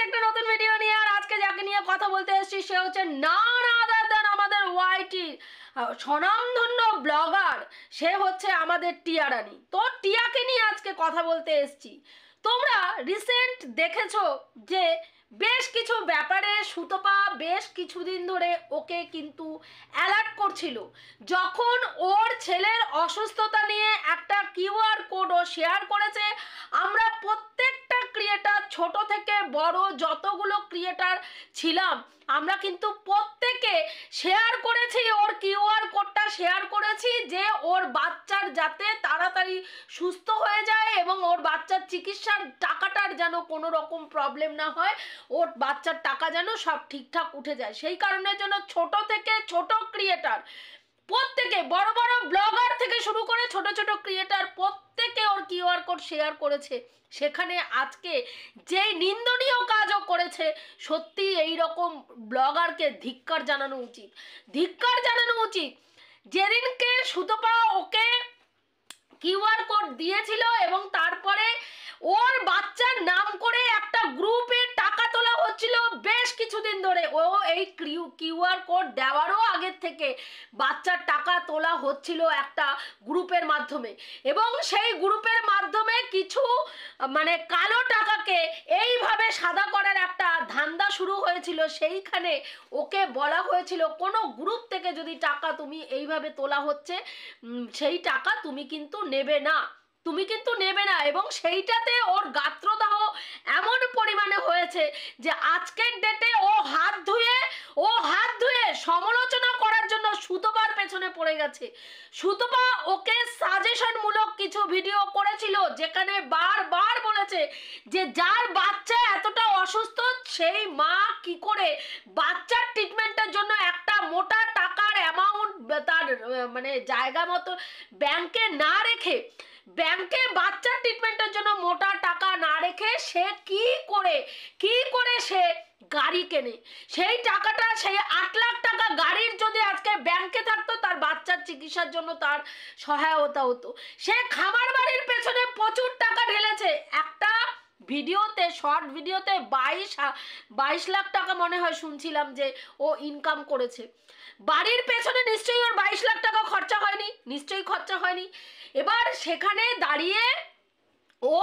একটা নতুন ভিডিও নিয়ে। আর আজকে যাকে নিয়ে কথা বলতে এসেছি সে হচ্ছে none other than আমাদের ওয়াইটি স্বনামধন্য ব্লগার। সে হচ্ছে আমাদের টিয়া রানী। তো টিয়াকে নিয়ে আজকে কথা বলতে এসেছি। তোমরা রিসেন্ট দেখেছো যে বেশ কিছু ব্যাপারে সুতপা বেশ কিছুদিন ধরে ওকে কিন্তু অ্যালার্ট করছিল। যখন ওর ছেলের অসুস্থতা নিয়ে একটা কিউআর কোডও শেয়ার করেছে, আমরা প্রত্যেকটা ক্রিয়েটার ছোট থেকে বড় যতগুলো ক্রিয়েটার ছিলাম আমরা কিন্তু প্রত্যেকে শেয়ার করেছি, ওর কিউআর কোডটা শেয়ার করেছি যে ওর বাচ্চার যাতে তাড়াতাড়ি সুস্থ হয়ে যায় এবং ওর বাচ্চার চিকিৎসার টাকাটার যেন কোনো রকম প্রবলেম না হয়, ওর বাচ্চার টাকা যেন সব ঠিকঠাক উঠে যায়। সেই কারণের জন্য ছোট থেকে ছোট ক্রিয়েটার প্রত্যেকে, বড় বড় ব্লগার থেকে শুরু করে ছোট ছোট ক্রিয়েটার প্রত্যেকে ওর কিউআর কোড শেয়ার করেছে। সেখানে আজকে যেই নিন্দনীয় কাজও করেছে, সত্যি এই রকম ব্লগারকে ধিক্কার জানানো উচিত, ধিক্কার জানানো উচিত। যেদিনকে সুতপা ওকে কিউআর কোড দিয়েছিল এবং তারপরে ওর বাচ্চার নাম করে একটা গ্রুপে টাকা তোলা হচ্ছিল বেশ কিছুদিন ধরে, ও এই কিউআর কোড দেওয়ারও আগের থেকে বাচ্চার টাকা তোলা হচ্ছিল একটা গ্রুপের মাধ্যমে এবং সেই গ্রুপের মাধ্যমে কিছু মানে কালো টাকাকে এইভাবে সাদা করার একটা ধান্দা শুরু হয়েছিল। সেইখানে ওকে বলা হয়েছিল কোনো গ্রুপ থেকে যদি টাকা তুমি এইভাবে তোলা হচ্ছে সেই টাকা তুমি কিন্তু নেবে না, তুমি কিন্তু নেবে না। এবং সেইটাতে ওর গাত্রদাহ এমন পরিমাণে হয়েছে যে আজকের ডেটে ও হাত ধুয়ে সমালোচনা করার জন্য সুতপার পেছনে পড়ে গেছে। সুতপা ওকে সাজেশনমূলক কিছু ভিডিও করেছিল যেখানে বারবার বলেছে যে যার বাচ্চা এতটা অসুস্থ সেই মা কি করে বাচ্চার ট্রিটমেন্টের জন্য একটা মোটা টাকার অ্যামাউন্ট তার মানে জায়গা মতো ব্যাংকে না রেখে, ব্যাংকে বাচ্চার ট্রিটমেন্টের জন্য মোটা টাকা না রেখে সে কি করে সে গাড়ি কেনে। সেই টাকাটা, সেই 8 লাখ টাকা গাড়ির যদি আজকে ব্যাংকে থাকতো তার বাচ্চার চিকিৎসার জন্য তার সহায়তা হতো। সে খামার বাড়ির পেছনে প্রচুর টাকা ঢেলেছে। একটা ভিডিওতে, শর্ট ভিডিওতে 22 লাখ টাকা মনে হয় শুনছিলাম যে ও ইনকাম করেছে। বাড়ির পেছনে নিশ্চয়ই ওর 22 লাখ টাকা খরচা হয়নি, নিশ্চয়ই খরচা হয়নি। এবার সেখানে দাঁড়িয়ে ও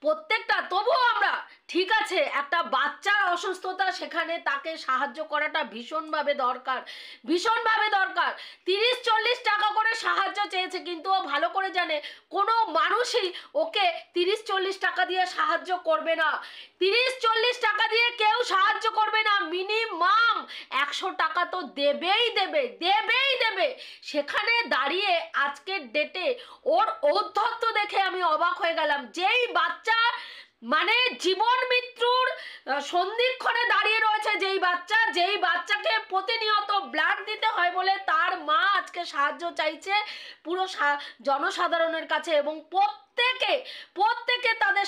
প্রত্যেকটা, তবুও আমরা ঠিক আছে একটা বাচ্চার অসুস্থতা, সেখানে তাকে সাহায্য করাটা ভীষণভাবে দরকার, ভীষণভাবে দরকার। 30-40 টাকা করে সাহায্য চেয়েছে, কিন্তু ও ভালো করে জানে কোনো মানুষই ওকে 30-40 টাকা দিয়ে সাহায্য করবে না। 30-40 টাকা দিয়ে কেউ সাহায্য করবে না, মিনিমাম 100 টাকা তো দেবেই দেবে। সেখানে দাঁড়িয়ে আজকের ডেটে ওর ঔদ্ধত্য দেখে আমি অবাক হয়ে গেলাম। যেই বাচ্চা মানে জীবন মৃত্যুর সন্ধিক্ষণে দাঁড়িয়ে রয়েছে, যেই বাচ্চাকে প্রতিনিয়ত ব্লাড দিতে হয় বলে তার মা আজকে সাহায্য চাইছে পুরো জনসাধারণের কাছে এবং প্রত্যেকে তাদের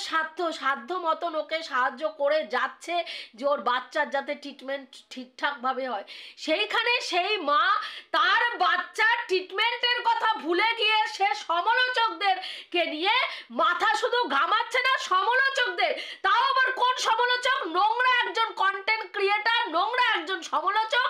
সাধ্য মতন ওকে সাহায্য করে যাচ্ছে যে ওর বাচ্চার যাতে ট্রিটমেন্ট ঠিকঠাকভাবে হয়। সেইখানে সেই মা তার বাচ্চার ট্রিটমেন্টের কথা ভুলে গিয়ে সে সমালোচকদেরকে নিয়ে মাথা শুধু ঘামাচ্ছে না, সমালোচকদের, তাও আবার কোন সমালোচক? নোংরা একজন কন্টেন্ট ক্রিয়েটার, নোংরা একজন সমালোচক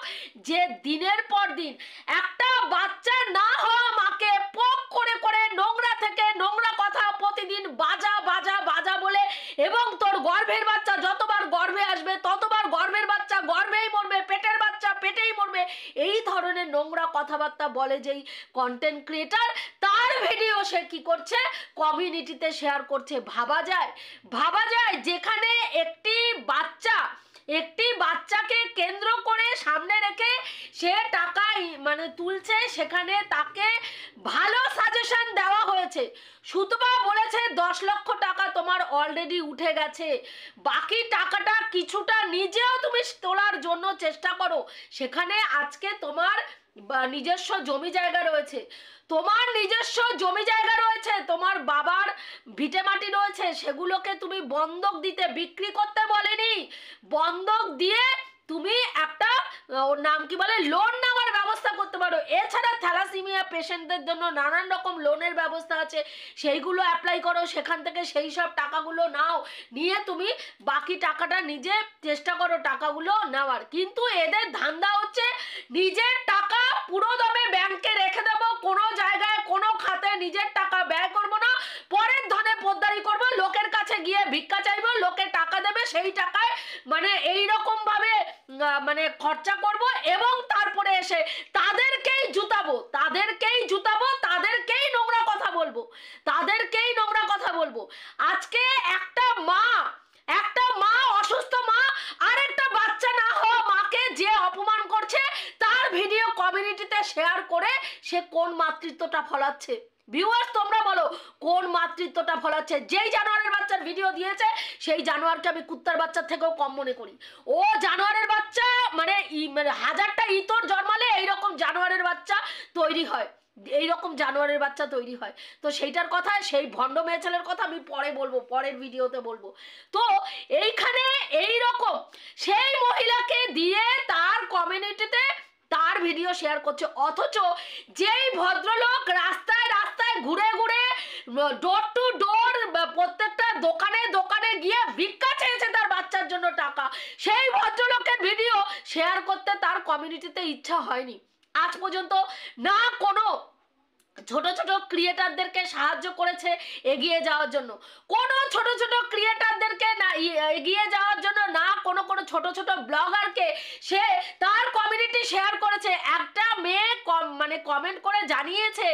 যে দিনের পর দিন একটা বাচ্চা না হওয়া মাকে পোক করে নোংরা থেকে নোংরা কথা প্রতিদিন বাজা বলে, এবং তোর গর্ভের বাচ্চা যতবার গর্ভে আসবে ততবার গর্ভের বাচ্চা গর্ভেই মরবে, পেটের বাচ্চা পেটেই মরবে, এই ধরনের নোংরা কথাবার্তা বলে যেই কন্টেন্ট ক্রিয়েটার, তার ভিডিও সে কি করছে কমিউনিটিতে শেয়ার করছে। ভাবা যায় যেখানে একটি বাচ্চাকে কেন্দ্র করে সামনে রেখে সে টাকা মানে তুলছে, সেখানে তাকে ভালো সাজেশন দেওয়া হয়েছে। সুতপা বলেছে 10 লক্ষ টাকা তোমার অলরেডি উঠে গেছে, বাকি টাকাটা কিছুটা নিজেও তুমি তোলার জন্য চেষ্টা করো। সেখানে আজকে তোমার নিজস্ব জমি জায়গা রয়েছে, তোমার বাবার ভিটেমাটি রয়েছে, সেগুলোকে তুমি বন্ধক দিতে, বিক্রি করতে বলেনি, বন্ধক দিয়ে তুমি একটা ওর নাম কি বলে, লোন নেওয়ার ব্যবস্থা করতে পারো। এছাড়া থ্যালাসিমিয়া পেশেন্টদের জন্য নানান রকম লোনের ব্যবস্থা আছে, সেইগুলো অ্যাপ্লাই করো, সেখান থেকে সেই সব টাকাগুলো নাও, নিয়ে তুমি বাকি টাকাটা নিজে চেষ্টা করো টাকাগুলো নেওয়ার। কিন্তু এদের ধান্দা হচ্ছে নিজের টাকা পুরো দমে ব্যাংকে রেখে দেবো, কোনো জায়গায় কোনো খাতে নিজের টাকা ব্যয় করবো না, পরের ধনে পোদ্দারি করবো, লোকের কাছে গিয়ে ভিক্ষা চাইবো, লোকে টাকা দেবে, সেই টাকায় মানে এইরকম ভাবে মানে খরচা করব, এবং তারপরে এসে তাদেরকেই জুতাবো, তাদেরকেই নোংরা কথা বলবো, আজকে একটা মা অসুস্থ মা আরেকটা বাচ্চা না হওয়া মাকে যে অপমান করছে, তার ভিডিও কমিউনিটিতে শেয়ার করে সে কোন মাতৃত্বটা ফলাচ্ছে? ভিউয়ার্স তোমরা বলো, কোন মাতৃত্বটা ফলাচ্ছে? যেই জানোয়ারের বাচ্চার ভিডিও দিয়েছে সেই জানোয়ারকে আমি কুত্তার বাচ্চার থেকেও কম মনে করি। ও জানোয়ারের বাচ্চা মানে হাজারটা ইতর জন্মালে এইরকম জানোয়ারের বাচ্চা তৈরি হয়, তো সেইটার কথা, সেই ভণ্ড মেয়ে ছেলের কথা আমি পরে বলবো, পরের ভিডিওতে বলবো। তো এইখানে এইরকম সেই মহিলাকে দিয়ে তার কমিউনিটিতে তার ভিডিও শেয়ার করছে, অথচ যেই ভদ্রলোক রাস্তায় ঘুরে ঘুরে ডোর টু ডোর প্রত্যেকটা দোকানে গিয়ে ভিক্ষা চেয়েছে তার বাচ্চার জন্য টাকা, সেই ভদ্রলোকের ভিডিও শেয়ার করতে তার কমিউনিটিতে ইচ্ছা হয়নি আজ পর্যন্ত। না কোনো ছোট ছোট ক্রিয়েটারদেরকে সাহায্য করেছে এগিয়ে যাওয়ার জন্য, কোনো ছোট ছোট ক্রিয়েটারদেরকে না এগিয়ে যাওয়ার জন্য, না কোনো ছোট ছোট ব্লগারকে সে তার কমিউনিটি শেয়ার করেছে। একটা মেয়ে মানে কমেন্ট করে জানিয়েছে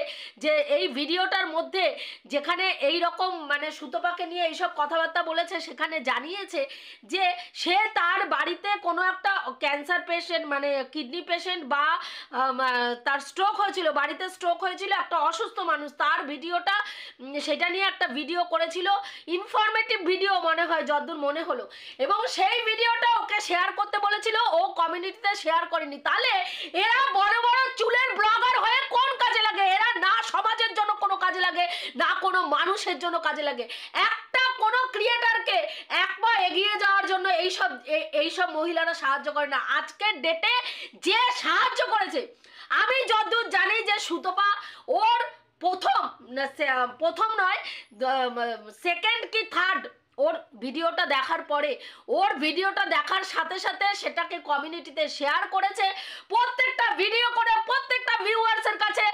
যে এই ভিডিওটার মধ্যে যেখানে এই রকম মানে সুতপাকে নিয়ে এইসব কথাবার্তা বলেছে, সেখানে জানিয়েছে যে সে তার বাড়িতে কোনো একটা ক্যান্সার পেশেন্ট মানে কিডনি পেশেন্ট বা তার স্ট্রোক হয়েছিল, বাড়িতে স্ট্রোক হয়েছিল, একটা অসুস্থ মানুষ, তার ভিডিওটা সেটা নিয়ে একটা ভিডিও করেছিল, ইনফরমেটিভ ভিডিও মনে হয় যতদূর মনে হলো, এবং সেই ভিডিওটা ওকে শেয়ার করতে বলেছিল, ও কমিউনিটিতে শেয়ার করেনি। তাহলে এরা বড় বড় চুলের ব্লগার হয়ে কোন কাজে লাগে? এরা না সমাজের জন্য কোনো কাজে লাগে, না কোনো মানুষের জন্য কাজে লাগে। একটা কোনো ক্রিয়েটারকে এক পা এগিয়ে যাওয়ার জন্য এইসব মহিলারা সাহায্য করে না। আজকের ডেটে যে সাহায্য করেছে, আমি যতদূর জানি যে সুতপা ওর প্রথম নয়, সেকেন্ড কি থার্ড ওর ভিডিওটা দেখার পরে, ওর ভিডিওটা দেখার সাথে সাথে সেটাকে কমিউনিটিতে শেয়ার করেছে, প্রত্যেকটা ভিডিও করে প্রত্যেকটা ভিউয়ার্সের কাছে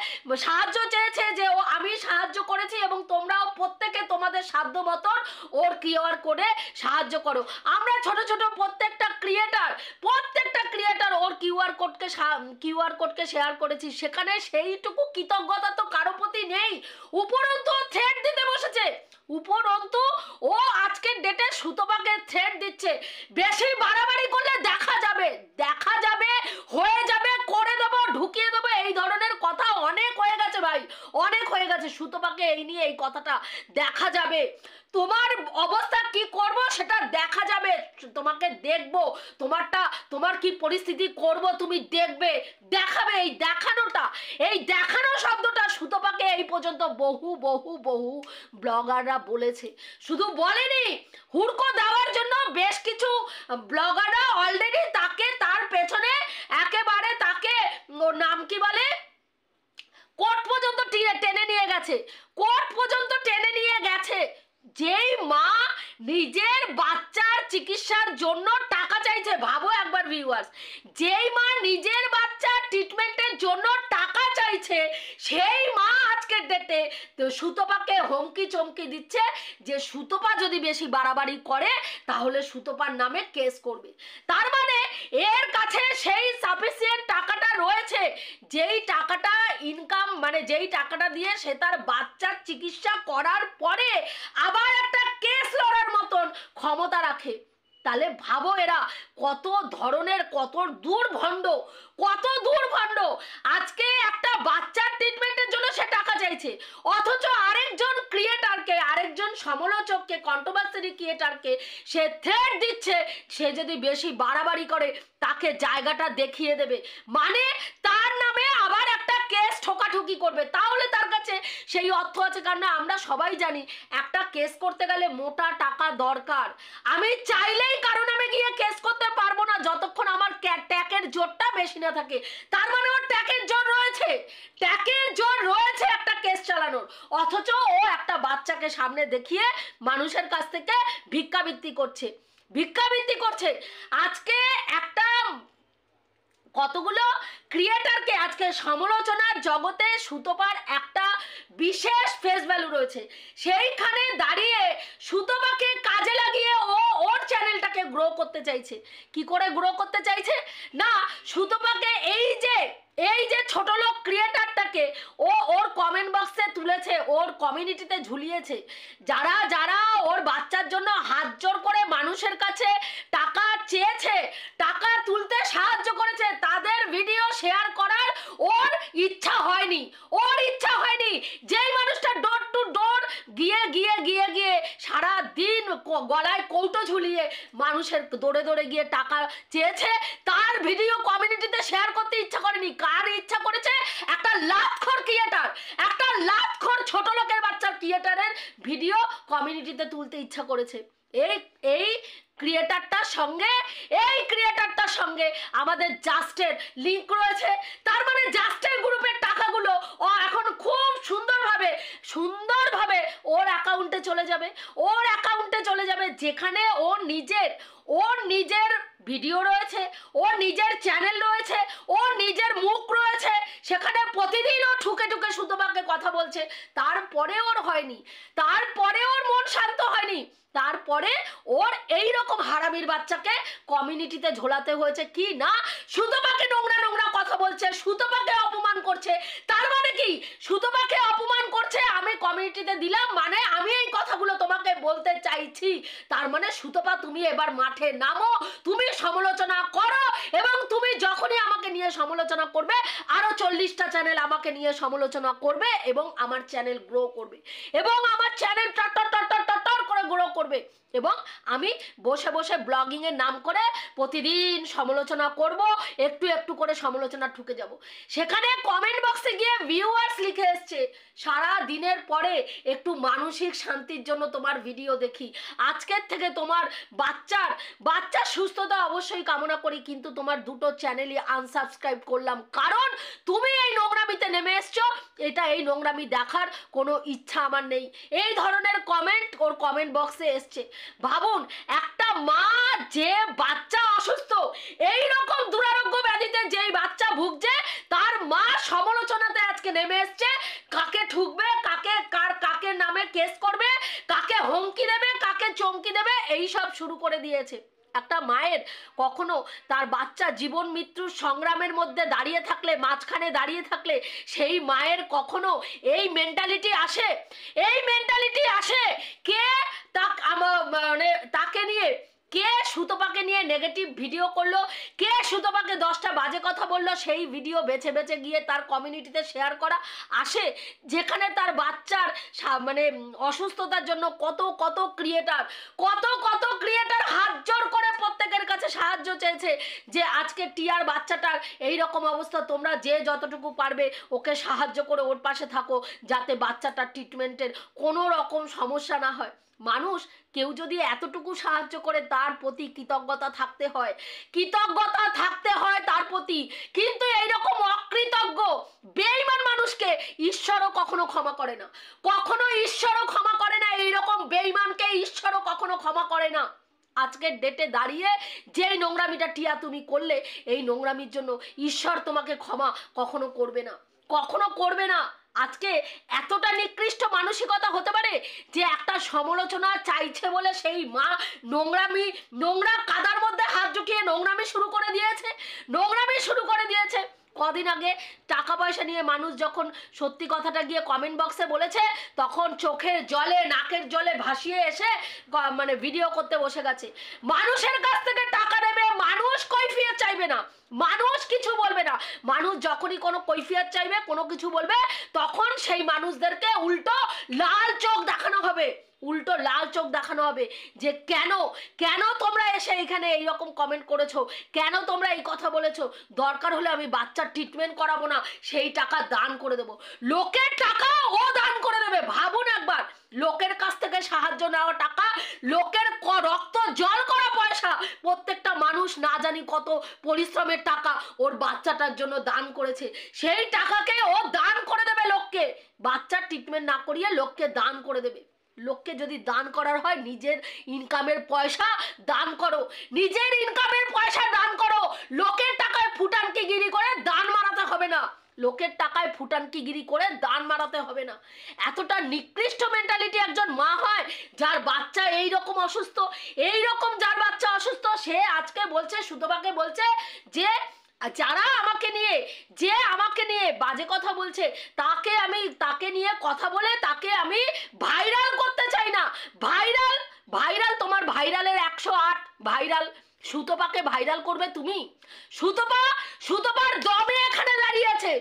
সাহায্য চেয়েছে যে ও আমি সাহায্য করেছি এবং তোমরাও প্রত্যেকে তোমাদের সাধ্য মতন ওর কিউআর কোডে সাহায্য করো। আমরা ছোট ছোট প্রত্যেকটা ক্রিয়েটার ওর কিউআর কোডকে শেয়ার করেছি, সেখানে সেইটুকু কৃতজ্ঞতা তো কারো প্রতি নেই, উপরন্তু থ্রেট দিতে বসেছে, উপরন্তু ও আজকের ডেটে সুতপাকে থ্রেট দিচ্ছে। বেশি বাড়াবাড়ি করলে দেখা যাবে হয়ে যাবে, করে দেবো, ঢুকিয়ে দেবো, এই ধরনের কথা অনেক হয়ে গেছে ভাই, অনেক হয়ে গেছে। সুতপাকে এই নিয়ে এই কথাটা দেখা যাবে, তোমার অবস্থা কি করব সেটা দেখা যাবে, তোমাকে দেখবো, তোমার কি পরিস্থিতি করব তুমি দেখবে, দেখাবে। এই দেখানো শব্দটা সুতপাকে এই পর্যন্ত বহু ব্লগাররা বলেছে, শুধু বলেনি, হুড়কো দেওয়ার জন্য বেশ কিছু ব্লগাররা অলরেডি তাকে তার পেছনে একেবারে তাকে ওর নাম কি বলে কোর্ট পর্যন্ত টেনে নিয়ে গেছে, যেই মা নিজের বাচ্চার চিকিৎসার জন্য টাকা চাইছে, ভাবো একবার ভিউয়ার্স, যেই মা নিজের বাচ্চার ট্রিটমেন্টের জন্য টাকা চাইছে, সেই মা আজকের ডেটে সুতপাকে হুমকি চমকি দিচ্ছে যে সুতপা যদি বেশি বাড়াবাড়ি করে তাহলে সুতপার নামে কেস করবে। তার মানে এর কাছে সেই সাফিসিয়েন্ট টাকাটা রয়েছে, যেই টাকাটা ইনকাম মানে যেই টাকাটা দিয়ে সে তার বাচ্চার চিকিৎসা করার পরে আবার একটা কেস লড়ার মতন ক্ষমতা রাখে। তাহলে ভাবো এরা কত ধরনের, কত দূর ভণ্ড। আজকে একটা বাচ্চার ট্রিটমেন্টের জন্য সে টাকা চাইছে, অথচ আরেকজন সমালোচককে, কন্ট্রোভার্সি ক্রিয়েটারকে সে থ্রেট দিচ্ছে, সে যদি বেশি বাড়াবাড়ি করে তাকে জায়গাটা দেখিয়ে দেবে, মানে তার নামে আবার একটা কেস ঠোকাঠুকি করবে, তাহলে তার কাছে সেই অর্থ আছে। কারণ আমরা সবাই জানি একটা কেস করতে গেলে মোটা টাকা দরকার। আমি চাইলেই কারণ আমি গিয়ে কেস করতে পারবো না যতক্ষণ আমার ট্যাকের জোরটা বেশি না থাকে। তার মানে ওর ট্যাকের জোর রয়েছে, ট্যাকের জোর রয়েছে একটা কেস চালানোর, অথচ ও একটা বাচ্চাকে সামনে দেখিয়ে মানুষের কাছ থেকে ভিক্ষাবৃত্তি করছে, ভিক্ষাবৃত্তি করছে। আজকে একটা কতগুলো ক্রিয়েটারকে আজকে সমালোচনার জগতে সুতপার একটা বিশেষ ফেস ভ্যালু রয়েছে, সেইখানে দাঁড়িয়ে সুতপাকে কাজে লাগিয়ে ও ওর চ্যানেলটাকে গ্রো করতে চাইছে। কি করে গ্রো করতে চাইছে না, সুতপাকে এই যে ছোট লোক ক্রিয়েটারটাকে ও ওর কমেন্ট বক্সে তুলেছে, ওর কমিউনিটিতে ঝুলিয়েছে, যারা যারা ওর বাচ্চার জন্য হাত জোর করে মানুষের কাছে টাকা চেয়েছে, টাকা তুলতে সাহায্য করেছে, তাদের ভিডিও শেয়ার করার ওর ইচ্ছা হয়নি, ওর ইচ্ছা হয়নি। যেই মানুষটা ডোর টু ডোর গিয়ে গিয়ে গিয়ে গিয়ে সারা দিন গলায় কৌটো ঝুলিয়ে মানুষের দৌড়ে দৌড়ে গিয়ে টাকা চেয়েছে, তার ভিডিও কমিউনিটিতে শেয়ার করতে ইচ্ছা করেনি। কার ইচ্ছা করেছে? একটা লাতখোর ক্রিয়েটার, একটা লাতখোর ছোট লোকের বাচ্চার ক্রিয়েটারের ভিডিও কমিউনিটিতে তুলতে ইচ্ছা করেছে। এই ক্রিয়েটারটার সঙ্গে আমাদের জাস্টের লিংক রয়েছে। তার মানে জাস্টের গ্রুপের টাকাগুলো ও এখন খুব সুন্দরভাবে ওর অ্যাকাউন্টে চলে যাবে, যেখানে ওর নিজের ভিডিও রয়েছে, ওর নিজের চ্যানেল রয়েছে, ওর নিজের মুখ রয়েছে, সেখানে প্রতিদিন ও ঠুকে ঠুকে সুতপাকে কথা বলছে। তারপরে ওর হয়নি, তারপরে ওর মন শান্ত হয়নি, তারপরে ওর এই রকম হারামির বাচ্চাকে কমিউনিটিতে ঝোলাতে হয়েছে। কি না, সুতপাকে নোংরা নোংরা কথা বলছে, সুতপাকে অপমান করছে। তার মানে কি, সুতপাকে অপমান করছে, আমি কমিউনিটিতে দিলাম, মানে আমি এই কথাগুলো তোমাকে বলতে চাইছি। তার মানে সুতপা তুমি এবার মাঠে নামো, তুমি সমালোচনা করো, এবং তুমি যখনই আমাকে নিয়ে সমালোচনা করবে আরো 40টা চ্যানেল আমাকে নিয়ে সমালোচনা করবে এবং আমার চ্যানেল গ্রো করবে, এবং আমার চ্যানেল টর করে গ্রো করবে, এবং আমি বসে বসে ব্লগিং এর নাম করে প্রতিদিন সমালোচনা করব, একটু একটু করে সমালোচনা ঠুকে যাব। সেখানে কমেন্ট বক্সে গিয়ে ভিউয়ার্স লিখে এসছে, সারা দিনের পরে একটু মানসিক শান্তির জন্য তোমার ভিডিও দেখি, আজকের থেকে তোমার বাচ্চার সুস্থতা অবশ্যই কামনা করি, কিন্তু তোমার দুটো চ্যানেলই আনসাবস্ক্রাইব করলাম, কারণ তুমি এই নোংরামিতে নেমে এসছো, এই নোংরামি দেখার কোনো ইচ্ছা আমার নেই। এই ধরনের কমেন্ট ওর কমেন্ট বক্সে এসছে। ভাবুন, একটা মা, যে বাচ্চা অসুস্থ, এই রকম দুরারোগ্য ব্যাধিতে যেই বাচ্চা ভুগছে, তার মা সমালোচনাতে আজকে নেমে এসছে, কাকে ঠুকবে, কাকে নামে কেস করবে, কাকে হুমকি দেবে, কাকে চমকি দেবে, এই সব শুরু করে দিয়েছে। একটা মায়ের কখনো তার বাচ্চা জীবন মৃত্যুর সংগ্রামের মধ্যে মাঝখানে দাঁড়িয়ে থাকলে সেই মায়ের কখনো এই মেন্টালিটি আসে? কে তাকে নিয়ে, কে সুতপাকে নিয়ে নেগেটিভ ভিডিও করলো, কে সুতপাকে 10টা বাজে কথা বললো, সেই ভিডিও বেছে বেছে গিয়ে তার কমিউনিটিতে শেয়ার করা আসে, যেখানে তার বাচ্চার অসুস্থতার জন্য কত ক্রিয়েটার হাত জোর করে প্রত্যেকের কাছে সাহায্য চেয়েছে, যে আজকে টিয়ার বাচ্চাটার এই রকম অবস্থা, তোমরা যে যতটুকু পারবে ওকে সাহায্য করে ওর পাশে থাকো, যাতে বাচ্চাটার ট্রিটমেন্টের কোনো রকম সমস্যা না হয়। মানুষ কেউ যদি এতটুকু সাহায্য করে, তার প্রতি কৃতজ্ঞতা থাকতে হয় তার প্রতি। কিন্তু এইরকম অকৃতজ্ঞ বেঈমান মানুষকে ঈশ্বরও কখনো ক্ষমা করে না, এইরকম বেঈমানকে ঈশ্বরও কখনো ক্ষমা করে না। আজকের ডেটে দাঁড়িয়ে যেই নোংরামিটা টিয়া তুমি করলে, এই নোংরামির জন্য ঈশ্বর তোমাকে ক্ষমা কখনো করবে না। আজকে এতটা নিকৃষ্ট মানসিকতা হতে পারে যে একটা সমালোচনা চাইছে বলে সেই মা নোংরা কাদার মধ্যে হাত ঢুকিয়ে নোংরামি শুরু করে দিয়েছে। কদিন আগে টাকা পয়সা নিয়ে মানুষ যখন সত্যি কথাটা গিয়ে কমেন্ট বক্সে বলেছে, তখন চোখের জলে নাকের জলে ভাসিয়ে এসে ভিডিও করতে বসে গেছে। মানুষের কাছ থেকে টাকা নেবে, মানুষ কৈফিয়ত চাইবে না, মানুষ কিছু বলবে না। মানুষ যখনই কোনো কৈফিয়ত চাইবে, কোনো কিছু বলবে, তখন সেই মানুষদেরকে উল্টো লাল চোখ দেখানো হবে। উল্টো লাল চোখ দেখানো হবে যে কেন কেন তোমরা এসে এখানে এইরকম কমেন্ট করেছো, কেন তোমরা এই কথা বলেছো। দরকার হলে আমি বাচ্চার ট্রিটমেন্ট করাবো না, সেই টাকা দান করে দেবো। লোকের টাকা ও দান করে দেবে। ভাবুন একবার, লোকের কাছ থেকে সাহায্য নেওয়া টাকা, লোকের রক্ত জল করা পয়সা, প্রত্যেকটা মানুষ না জানি কত পরিশ্রমের টাকা ওর বাচ্চাটার জন্য দান করেছে, সেই টাকাকে ও দান করে দেবে লোককে। বাচ্চার ট্রিটমেন্ট না করিয়ে লোককে দান করে দেবে। লোককে যদি দান করার হয় নিজের ইনকামের পয়সা দান করো, নিজের ইনকামের পয়সা দান করো। লোকের টাকায় ফুটানকিগিরি করে দান মারাতে হবে না, লোকের টাকায় ফুটানকিগিরি করে দান মারাতে হবে না। এতটা নিকৃষ্ট মেন্টালিটি একজন মা হয় যার বাচ্চা এই রকম অসুস্থ, এই রকম যার বাচ্চা অসুস্থ, সে আজকে বলছে, সুতপাকে বলছে যে যারা আমাকে নিয়ে বাজে কথা বলছে তাকে নিয়ে কথা বলে তাকে আমি ভাইরাল করতে চাই না। ভাইরাল তোমার ভাইরালের 108 ভাইরাল। সুতপাকে ভাইরাল করবে তুমি? সুতপার দমে এখানে দাঁড়িয়ে আছে,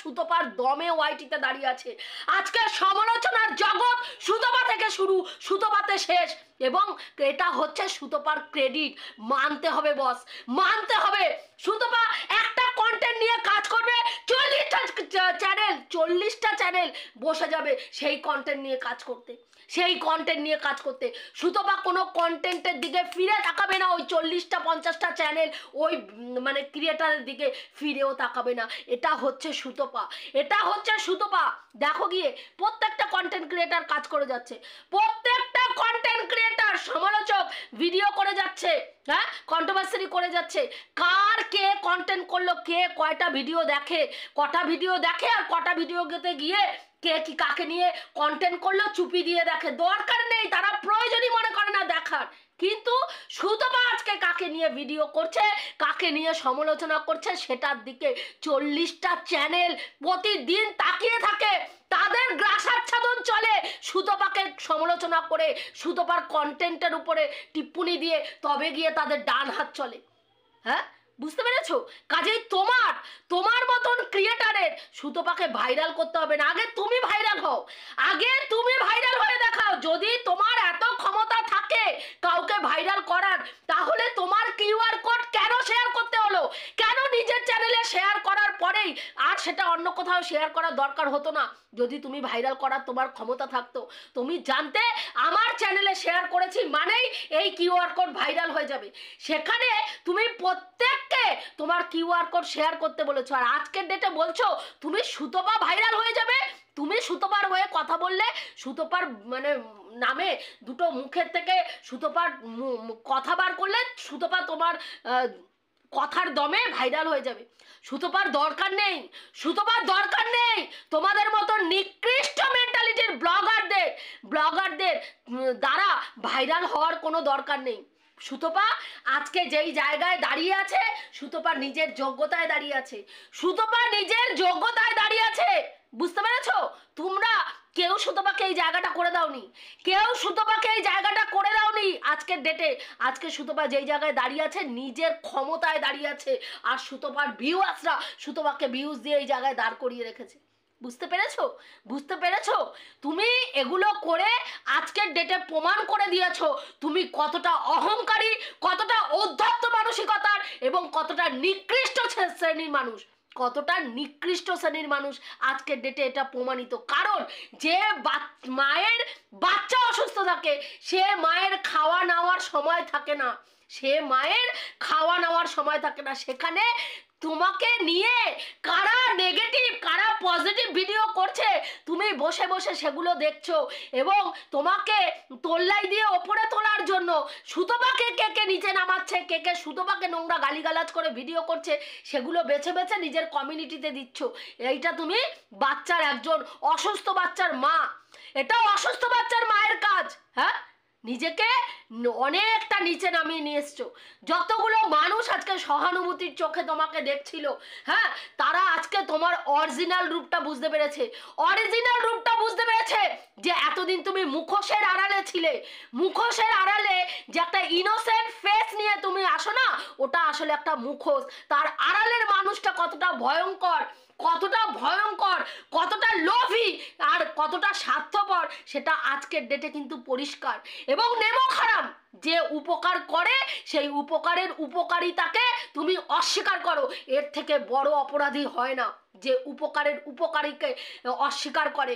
সুতপার দমে ওয়াইটিতে দাঁড়িয়ে আছে। আজকে সমালোচনার জগৎ সুতপা থেকে শুরু, সুতপাতে শেষ। এবং এটা হচ্ছে সুতপার ক্রেডিট, মানতে হবে বস, মানতে হবে। সুতপা একটা কন্টেন্ট নিয়ে কাজ করবে, 40টা চ্যানেল বসে যাবে সেই কন্টেন্ট নিয়ে কাজ করতে। সুতপা কোনো কন্টেন্টের দিকে ফিরে তাকাবে না, ওই 40টা 50টা চ্যানেল ওই মানে ক্রিয়েটারের দিকে ফিরেও তাকাবে না। এটা হচ্ছে সুতপা। দেখো গিয়ে প্রত্যেকটা কন্টেন্ট ক্রিয়েটার কাজ করে যাচ্ছে, প্রত্যেকটা কন্টেন্ট ক্রিয়েটার সমালোচক ভিডিও করে যাচ্ছে, হ্যাঁ, কন্ট্রোভার্সি করে যাচ্ছে। কে কন্টেন্ট করলো, কে কয়টা ভিডিও দেখে, কটা ভিডিও দেখে, আর কটা ভিডিওতে গিয়ে কে কি কাকে নিয়ে কন্টেন্ট করলো চুপি দিয়ে দেখে। দরকার নেই, তারা প্রয়োজনই মনে করে না দেখার। কিন্তু সুতপা আজকে কাকে নিয়ে ভিডিও করছে, কাকে নিয়ে সমালোচনা করছে, সেটার দিকে 40টা চ্যানেল প্রতিদিন তাকিয়ে থাকে। তাদের গ্রাসাচ্ছাদন চলে সুতপাকে সমালোচনা করে, সুতপার কন্টেন্টের উপরে টিপ্পনি দিয়ে, তবে গিয়ে তাদের ডান হাত চলে। হ্যাঁ, বুঝতে পেরেছো? কাজেই তোমার মতন ক্রিয়েটারের সুতপাকে ভাইরাল করতে হবে না। আগে তুমি ভাইরাল হয়ে দেখাও। যদি তোমার এত ক্ষমতা থাকে কাউকে ভাইরাল করার, তাহলে তোমার কিউআর কোড কেন শেয়ার করতে হলো? কেন নিজের চ্যানেলে শেয়ার করার পরেই আর সেটা অন্য কোথাও শেয়ার করার দরকার হতো না? যদি তুমি ভাইরাল করার তোমার ক্ষমতা থাকতো, তুমি জানতে আমার চ্যানেলে শেয়ার করেছি মানেই এই কিউআর কোড ভাইরাল হয়ে যাবে। সেখানে তুমি প্রত্যেককে তোমার কিউআর কোড শেয়ার করতে বলেছো, আর আজকের ডেটে বলছো তুমি সুতপা ভাইরাল হয়ে যাবে। তুমি সুতপার হয়ে কথা বললে, সুতপার মানে নামে দুটো মুখের থেকে সুতপার কথা বার করলে, সুতপা তোমার কথার দমে ভাইরাল হয়ে যাবে। সুতপার দরকার নেই তোমাদের মতো নিকৃষ্ট মেন্টালিটির ব্লগারদের দ্বারা ভাইরাল হওয়ার কোনো দরকার নেই। সুতপা আজকে যেই জায়গায় দাঁড়িয়ে আছে, সুতপা নিজের যোগ্যতায় দাঁড়িয়ে আছে। বুঝতে পেরেছো? তোমরা কেউ সুতপাকে এই জায়গাটা করে দাওনি। আজকের ডেটে আজকে সুতপা যেই জায়গায় দাঁড়িয়ে আছে, নিজের ক্ষমতায় দাঁড়িয়ে আছে, আর সুতপার ভিউয়ার্সরা সুতপাকে ভিউজ দিয়ে এই জায়গায় দাঁড় করিয়ে রেখেছে। বুঝতে পেরেছো? তুমি এগুলো করে আজকের ডেটে প্রমাণ করে দিয়েছো তুমি কতটা অহংকারী, কতটা উদ্ধত্ত মানসিকতার, এবং কতটা নিকৃষ্ট শ্রেণীর মানুষ আজকের ডেটে এটা প্রমাণিত। কারণ যে মায়ের বাচ্চা অসুস্থ থাকে, সে মায়ের খাওয়া নেওয়ার সময় থাকে না, সেখানে তোমাকে নিয়ে কারা নেগেটিভ কারা পজিটিভ ভিডিও করছে, তুমি বসে বসে সেগুলো দেখছো, এবং তোমাকে তোল্লাই দিয়ে ওপরে তোলার জন্য সুতপাকে কে নিচে নামাচ্ছে, কে সুতপাকে নোংরা গালিগালাজ করে ভিডিও করছে, সেগুলো বেছে বেছে নিজের কমিউনিটিতে দিচ্ছ। এইটা তুমি একজন অসুস্থ বাচ্চার মা, এটা অসুস্থ বাচ্চার মায়ের কাজ। হ্যাঁ, নিজেকে অনেকটা নিচে নামিয়ে নিয়ে এসছো। যতগুলো মানুষ আজকে সহানুভূতির চোখে তোমাকে দেখছিল, হ্যাঁ, তারা আজকে তোমার অরিজিনাল রূপটা বুঝতে পেরেছে যে এতদিন তুমি মুখোশের আড়ালে ছিলে। মুখোশের আড়ালে যে একটা ইনোসেন্ট ফেস নিয়ে তুমি আসো না, ওটা আসলে একটা মুখোশ। তার আড়ালের মানুষটা কতটা ভয়ঙ্কর, কতটা ভয়ঙ্কর, কতটা লোভী আর কতটা স্বার্থপর সেটা আজকের ডেটে কিন্তু পরিষ্কার। এবং নেমক হারাম, যে উপকার করে সেই উপকারের উপকারিতাকে তুমি অস্বীকার করো, এর থেকে বড় অপরাধী হয় না যে উপকারের উপকারীকে অস্বীকার করে,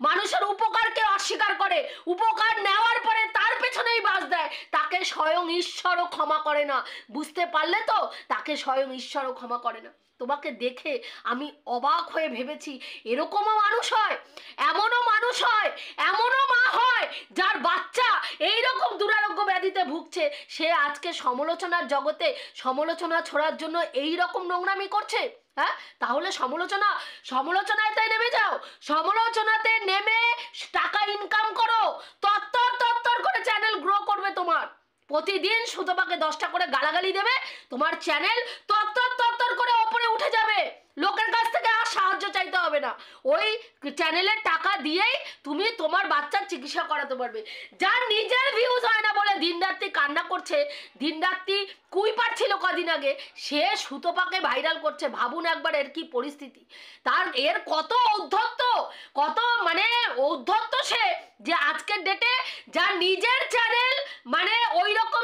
মানুষের উপকারকে অস্বীকার করে, উপকার নেওয়ার পরে তার পেছনেই বাস দেয়, তাকে স্বয়ং ঈশ্বরও ক্ষমা করে না। বুঝতে পারলে তো, তাকে স্বয়ং ঈশ্বরও ক্ষমা করে না। তোমাকে দেখে আমি অবাক হয়ে ভেবেছি এরকমও মানুষ হয়, এমনও মানুষ হয়, এমনও মা হয় যার বাচ্চা এইরকম দুরারোগ্য ব্যাধিতে ভুগছে, সে আজকে সমালোচনার জগতে সমালোচনা ছড়ার জন্য এই রকম নোংরামি করছে। হ্যাঁ, তাহলে সমালোচনায় তাই নেমে যাও, সমালোচনাতে নেমে টাকা ইনকাম করো, তত্তর করে চ্যানেল গ্রো করবে তোমার। প্রতিদিন সুতপাকে 10টা করে গালাগালি দেবে, তোমার চ্যানেল তত্তর করে ওপরে উঠে যাবে, লোকের কাছ থেকে আর সাহায্য চাইতে হবে না, ওই চ্যানেলের টাকা দিয়েই তুমি তোমার বাচ্চার চিকিৎসা করাতে পারবে। যার নিজের ভিউজ হয় না বলে দিনরাত্রি কান্না করছে, দিনরাত্রি কুই পাচ্ছিল কদিন আগে, সে সুতপাকে ভাইরাল করছে। ভাবুন একবার এর কি পরিস্থিতি, তার এর কত ঔদ্ধত্য, কত মানে ঔদ্ধত্য সে, যে আজকের ডেটে যার নিজের চ্যানেল মানে ওই রকম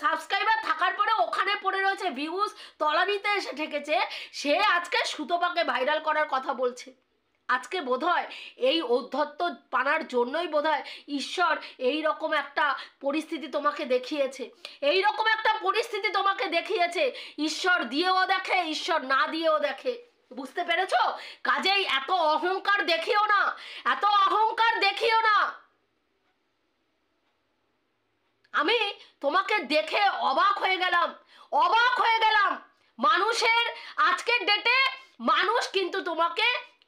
সাবস্ক্রাইবার থাকার পরে ওখানে পড়ে রয়েছে, ভিউজ তলানিতে এসে ঠেকেছে, সে আজকে সুতপাকে ভাইরাল করার কথা বলছে। আজকে বোধহয় এই ঔদ্ধত্য পানার জন্যই বোধহয় ঈশ্বর এই রকম একটা পরিস্থিতি তোমাকে দেখিয়েছে, এই রকম একটা পরিস্থিতি তোমাকে দেখিয়েছে। ঈশ্বর দিয়েও দেখে, ঈশ্বর না দিয়েও দেখে। বুঝতে পেরেছো? কাজেই এত অহংকার দেখিও না, এত অহংকার দেখিও না। আমি তোমাকে দেখে অবাক হয়ে গেলাম, অবাক হয়ে গেলাম। মানুষের আজকের ডেটে মানুষ কিন্তু তোমাকে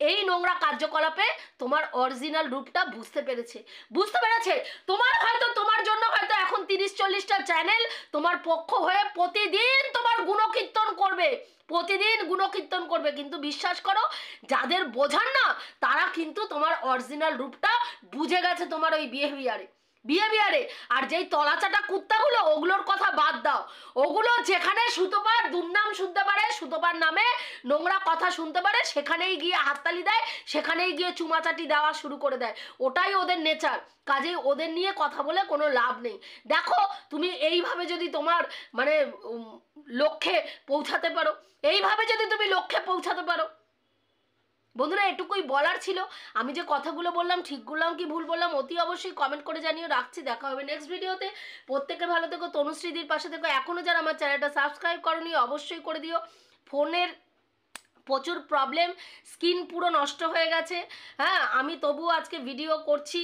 এই নোংরা কার্যকলাপে তোমার অরিজিনাল রূপটা বুঝতে পেরেছে। তোমার জন্য হয়তো এখন 30-40টা চ্যানেল তোমার পক্ষ হয়ে প্রতিদিন তোমার গুণকীর্তন করবে, প্রতিদিন গুণকীর্তন করবে, কিন্তু বিশ্বাস করো যাদের বোঝার না তারা কিন্তু তোমার অরিজিনাল রূপটা বুঝে গেছে তোমার ওই বিহেভিয়ারে। আর যেই তলাচাটা কুত্তাগুলো, ওগুলোর কথা বাদ দাও, ওগুলো যেখানে সুতপার দুর্নাম শুনতে পারে, সুতপার নামে নোংরা কথা শুনতে পারে, সেখানেই গিয়ে হাততালি দেয়, সেখানেই গিয়ে চুমাচাটি দেওয়া শুরু করে দেয়, ওটাই ওদের নেচার। কাজেই ওদের নিয়ে কথা বলে কোনো লাভ নেই। দেখো তুমি এইভাবে যদি তোমার মানে লক্ষ্যে পৌঁছাতে পারো, এইভাবে যদি তুমি লক্ষ্যে পৌঁছাতে পারো। বন্ধুরা, এটুকুই বলার ছিল। আমি যে কথাগুলো বললাম ঠিক বললাম কি ভুল বললাম অতি অবশ্যই কমেন্ট করে জানিও। রাখছি, দেখা হবে নেক্সট ভিডিওতে। প্রত্যেকে ভালো থেকো, তনুশ্রীদির পাশে থেকো। এখনও যারা আমার চ্যানেলটা সাবস্ক্রাইব করনি অবশ্যই করে দিও। ফোনের প্রচুর প্রবলেম, স্কিন পুরো নষ্ট হয়ে গেছে। হ্যাঁ, আমি তবুও আজকে ভিডিও করছি,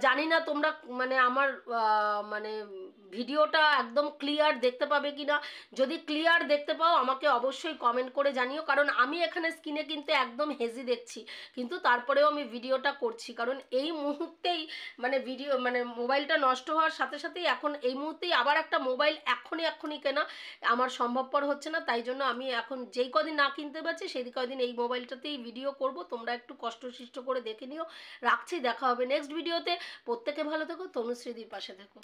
জানি না তোমরা মানে আমার মানে ভিডিওটা একদম ক্লিয়ার দেখতে পাবে কি না। যদি ক্লিয়ার দেখতে পাও আমাকে অবশ্যই কমেন্ট করে জানিও, কারণ আমি এখানে স্কিনে কিন্তু একদম হেজি দেখছি, কিন্তু তারপরেও আমি ভিডিওটা করছি, কারণ এই মুহূর্তেই মানে মোবাইলটা নষ্ট হওয়ার সাথে সাথেই এখন এই মুহূর্তেই আবার একটা মোবাইল এক্ষুনি কেনা আমার সম্ভবপর হচ্ছে না। তাই জন্য আমি এখন যেই কদিন না কিনতে পারছি সেই কদিন এই মোবাইলটাতেই ভিডিও করব। তোমরা একটু কষ্টসৃষ্ট করে দেখে নিও। রাখছি, দেখা হবে নেক্সট ভিডিওতে। প্রত্যেকে ভালো থেকো, তনুশ্রীদির পাশে থেকো।